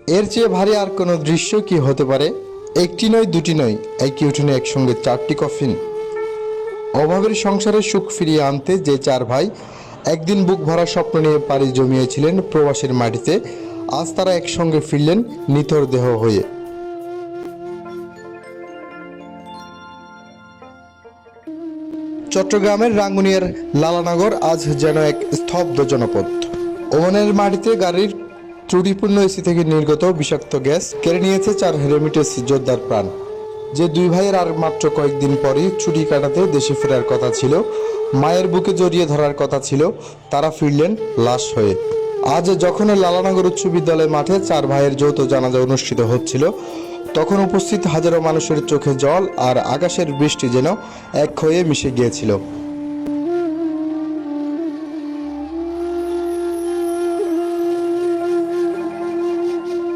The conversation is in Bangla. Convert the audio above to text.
এর চেয়ে ভারী আর কোনো দৃশ্য কি হতে পারে? একটি নয়, দুটি নয়, একই উঠোনে একসঙ্গে চারটি কফিন। অভাবের সংসারে সুখ ফিরিয়ে আনতে যে চার ভাই একদিন বুক ভরা স্বপ্ন নিয়ে পাড়ি জমিয়েছিলেন প্রবাসের মাটিতে, আজ তারা একসঙ্গে ফিরলেন নিথর দেহ হয়ে। চট্টগ্রামের রাঙ্গুনিয়ার লালানগর আজ যেন এক স্তব্ধ জনপদ। ওমানের মাটিতে গাড়ির ত্রুটিপূর্ণ এসি থেকে নির্গত বিষাক্ত গ্যাস কেড়ে নিয়েছে চার রেমিটেন্স যোদ্ধার প্রাণ। যে দুই ভাইয়ের আর মাত্র কয়েকদিন পরই ছুটি কাটাতে দেশে ফেরার কথা ছিল, মায়ের বুকে জড়িয়ে ধরার কথা ছিল, তারা ফিরলেন লাশ হয়ে। আজ যখন লালানগর উচ্চ বিদ্যালয় মাঠে চার ভাইয়ের যৌথ জানাজা অনুষ্ঠিত হচ্ছিল, তখন উপস্থিত হাজারো মানুষের চোখে জল আর আকাশের বৃষ্টি যেন এক হয়ে মিশে গিয়েছিল।